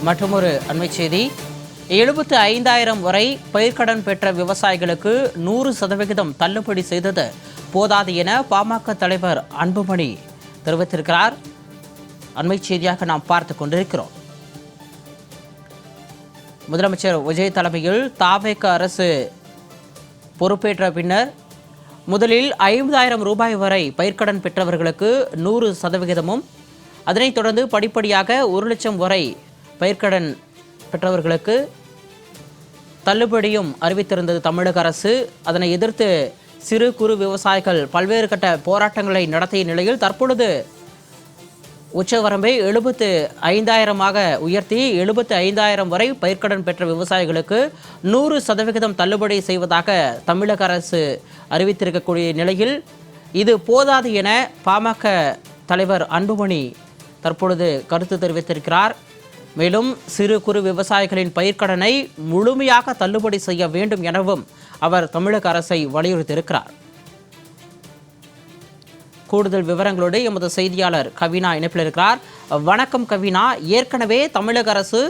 மற்றொரு அண்மை செய்தி, 75,000 வரை பயிர்க்கடன் பெற்ற விவசாயிகளுக்கு 100% தள்ளுபடி செய்தது போதாது என பாமக தலைவர் அன்புமணி தெரிவித்திருக்கிறார். அண்மை செய்தியாக நாம் பார்த்து கொண்டிருக்கிறோம். முதலமைச்சர் விஜய் தலைமையில் தாவேக அரசு பொறுப்பேற்ற பின்னர் முதலில் 50,000 ரூபாய் வரை பயிர்க்கடன் பெற்றவர்களுக்கு 100%, அதனைத் தொடர்ந்து படிப்படியாக 1 லட்சம் வரை பயிர்க்கடன் பெற்றவர்களுக்கு தள்ளுபடியும் அறிவித்திருந்தது தமிழக அரசு. அதனை எதிர்த்து சிறு குறு விவசாயிகள் பல்வேறு கட்ட போராட்டங்களை நடத்திய நிலையில் தற்பொழுது உச்சவரம்பை 75,000 உயர்த்தி 75,000 வரை பயிர்க்கடன் பெற்ற விவசாயிகளுக்கு 100% தள்ளுபடி செய்வதாக தமிழக அரசு அறிவித்திருக்கக்கூடிய நிலையில் இது போதாது என பாமக தலைவர் அன்புமணி தற்பொழுது கருத்து தெரிவித்திருக்கிறார். மேலும் சிறு குறு விவசாயிகளின் பயிர்க்கடனை முழுமையாக தள்ளுபடி செய்ய வேண்டும் எனவும் அவர் தமிழக அரசை வலியுறுத்தியிருக்கிறார். கூடுதல் விவரங்களோடு எமது செய்தியாளர் கவினா இணைப்பில் இருக்கிறார். வணக்கம் கவினா. ஏற்கனவே தமிழக அரசு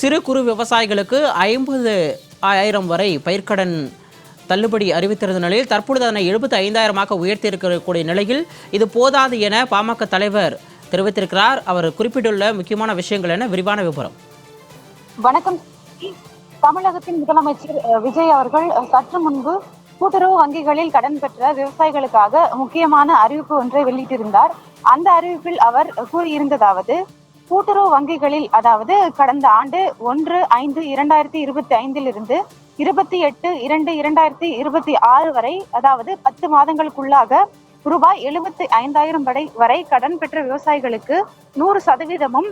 சிறு குறு விவசாயிகளுக்கு 50,000 வரை பயிர்க்கடன் தள்ளுபடி அறிவித்திருந்த நிலையில் தற்பொழுது அதனை 75,000 உயர்த்தியிருக்கக்கூடிய நிலையில் இது போதாது என பாமக தலைவர் தெரிவித்திருக்கிறார். அவர் குறிப்பிட்டுள்ள முக்கியமான விஷயங்கள் என விரிவான விவரம். வணக்கம். தமிழகத்தின் முதலமைச்சர் விஜய் அவர்கள் சற்று முன்பு கூட்டுறவு வங்கிகளில் கடன் பெற்ற விவசாயிகளுக்காக முக்கியமான அறிவிப்பு ஒன்றை வெளியிட்டிருந்தார். அந்த அறிவிப்பில் அவர் கூறியிருந்ததாவது, கூட்டுறவு வங்கிகளில் அதாவது கடந்த ஆண்டு 1/5/2025 28/2/2026 வரை, அதாவது 10 மாதங்களுக்குள்ளாக ரூபாய் 75,000 வரை கடன் பெற்ற விவசாயிகளுக்கு 100%,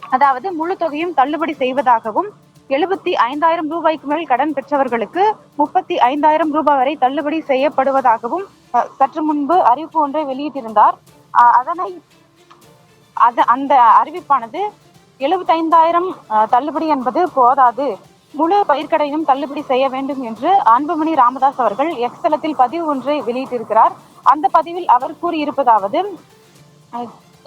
அதாவது முழு தொகையும் தள்ளுபடி செய்வதாகவும், 75,000 ரூபாய்க்கு மேல் கடன் பெற்றவர்களுக்கு 35,000 ரூபாய் வரை தள்ளுபடி செய்யப்படுவதாகவும் சற்று முன்பு அறிவிப்பு ஒன்றை வெளியிட்டிருந்தார். அந்த அறிவிப்பானது 75,000 தள்ளுபடி என்பது போதாது, முழு பயிர்க்கடனையும் தள்ளுபடி செய்ய வேண்டும் என்று அன்புமணி ராமதாஸ் அவர்கள் எக்ஸ் தளத்தில் பதிவு ஒன்றை வெளியிட்டிருக்கிறார். அந்த பதிவில் அவர் கூறியிருப்பதாவது,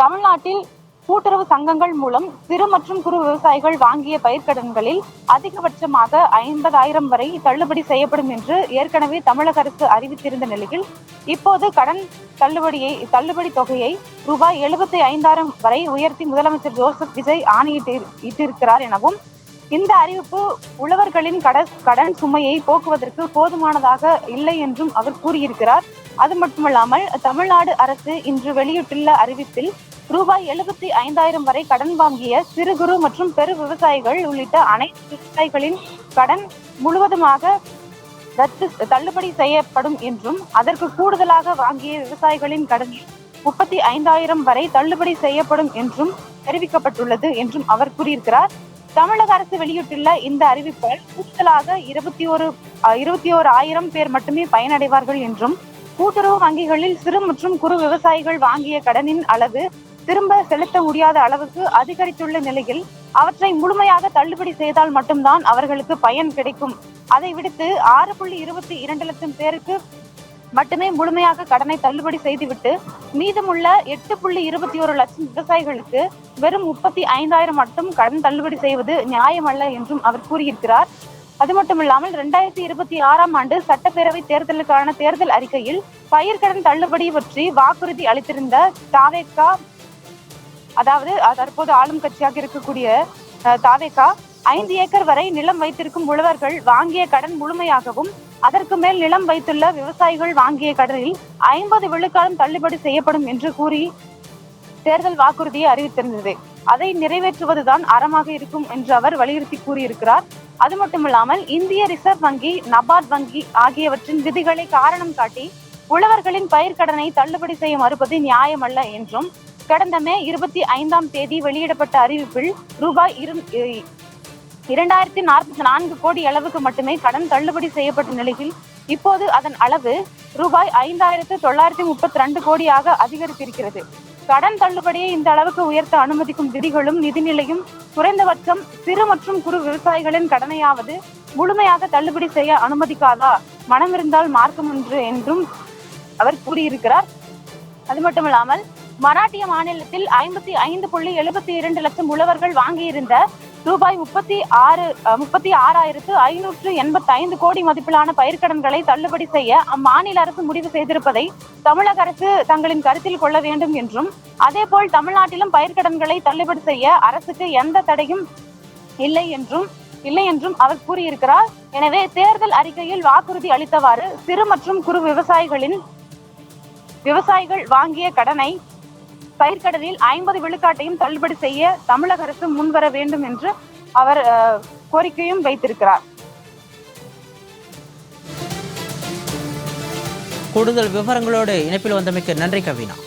தமிழ்நாட்டில் கூட்டுறவு சங்கங்கள் மூலம் சிறு மற்றும் குறு விவசாயிகள் வாங்கிய பயிர்க்கடன்களில் அதிகபட்சமாக 50,000 வரை தள்ளுபடி செய்யப்படும் என்று ஏற்கனவே தமிழக அரசு அறிவித்திருந்த நிலையில் இப்போது கடன் தள்ளுபடி தொகையை ரூபாய் 75,000 வரை உயர்த்தி முதலமைச்சர் ஜோசப் விஜய் ஆணையிட்டிருக்கிறார் எனவும், இந்த அறிவிப்பு உழவர்களின் கடன் சுமையை போக்குவதற்கு போதுமானதாக இல்லை என்றும் அவர் கூறியிருக்கிறார். அது மட்டுமல்லாமல் தமிழ்நாடு அரசு இன்று வெளியிட்டுள்ள அறிவிப்பில் ரூபாய் 75,000 வரை கடன் வாங்கிய சிறு குறு மற்றும் பெரு விவசாயிகள் உள்ளிட்ட அனைத்து விவசாயிகளின் கடன் முழுவதுமாக தள்ளுபடி செய்யப்படும் என்றும், அதற்கு கூடுதலாக வாங்கிய விவசாயிகளின் கடனில் 35,000 வரை தள்ளுபடி செய்யப்படும் என்றும் தெரிவிக்கப்பட்டுள்ளது என்றும் அவர் கூறியிருக்கிறார். தமிழக அரசு வெளியிட்டுள்ள இந்த அறிவிப்பால் கூடுதலாக 21,000 பேர் மட்டுமே பயனடைவார்கள் என்றும், கூட்டுறவு வங்கிகளில் சிறு மற்றும் குறு விவசாயிகள் வாங்கிய கடனின் அளவு திரும்ப செலுத்த முடியாத அளவுக்கு அதிகரித்துள்ள நிலையில் அவற்றை முழுமையாக தள்ளுபடி செய்தால் மட்டும்தான் அவர்களுக்கு பயன் கிடைக்கும். அதை விடுத்து 6.22 லட்சம் பேருக்கு மட்டுமே முழுமையாக கடனை தள்ளுபடி செய்துவிட்டு மீதமுள்ள 8.21 லட்சம் விவசாயிகளுக்கு வெறும் 35,000 மட்டும் கடன் தள்ளுபடி செய்வது நியாயமல்ல என்றும் அவர் கூறியிருக்கிறார். அது மட்டுமில்லாமல் 2026 ஆண்டு சட்டப்பேரவை தேர்தலுக்கான தேர்தல் அறிக்கையில் பயிர்க்கடன் தள்ளுபடி பற்றி வாக்குறுதி அளித்திருந்த தாவேக, அதாவது தற்போது ஆளும் கட்சியாக இருக்கக்கூடிய தாவேக, 5 ஏக்கர் வரை நிலம் வைத்திருக்கும் உழவர்கள் வாங்கிய கடன் முழுமையாகவும், அதற்கு மேல் நிலம் வைத்துள்ள விவசாயிகள் வாங்கிய கடனில் 50 விழுக்காடும் தள்ளுபடி செய்யப்படும் என்று கூறி தேர்தல் வாக்குறுதியை அறிவித்திருந்தது. அதை நிறைவேற்றுவதுதான் அறமாக இருக்கும் என்று அவர் வலியுறுத்தி கூறியிருக்கிறார். அது மட்டுமில்லாமல் இந்திய ரிசர்வ் வங்கி, நபார்ட் வங்கி ஆகியவற்றின் விதிகளை காரணம் காட்டி உழவர்களின் பயிர்க்கடனை தள்ளுபடி செய்ய மறுப்பது நியாயமல்ல என்றும், கடந்த மே 25 வெளியிடப்பட்ட அறிவிப்பில் ரூபாய் 2,044 கோடி அளவுக்கு மட்டுமே கடன் தள்ளுபடி செய்யப்பட்ட நிலையில் இப்போது அதன் அளவு ரூபாய் 5,932 கோடியாக அதிகரித்திருக்கிறது. கடன் தள்ளுபடியை இந்த அளவுக்கு உயர்த்த அனுமதிக்கும் விதிகளும் நிதிநிலையும் குறைந்தபட்சம் சிறு மற்றும் குறு விவசாயிகளின் கடனையாவது முழுமையாக தள்ளுபடி செய்ய அனுமதிக்காதா? மனம் இருந்தால் மார்க்கம் ஒன்று என்றும் அவர் கூறியிருக்கிறார். அது மட்டுமில்லாமல் மராட்டிய மாநிலத்தில் 55.72 லட்சம் உழவர்கள் வாங்கியிருந்த ரூபாய் 36,585 கோடி மதிப்பிலான பயிர்க்கடன்களை தள்ளுபடி செய்ய அம்மாநில அரசு முடிவு செய்திருப்பதை தமிழக அரசு தங்களின் கருத்தில் கொள்ள வேண்டும் என்றும், அதேபோல் தமிழ்நாட்டிலும் பயிர்க்கடன்களை தள்ளுபடி செய்ய அரசுக்கு எந்த தடையும் இல்லை என்றும் அவர் கூறியிருக்கிறார். எனவே தேர்தல் அறிக்கையில் வாக்குறுதி அளித்தவாறு சிறு மற்றும் குறு விவசாயிகள் வாங்கிய கடனை பயிர்க்கடனில் 50 விழுக்காட்டையும் தள்ளுபடி செய்ய தமிழக அரசு முன்வர வேண்டும் என்று அவர் கோரிக்கையும் வைத்திருக்கிறார். கூடுதல் விவரங்களோடு இணைப்பில் வந்தமைக்கு நன்றி கவினா.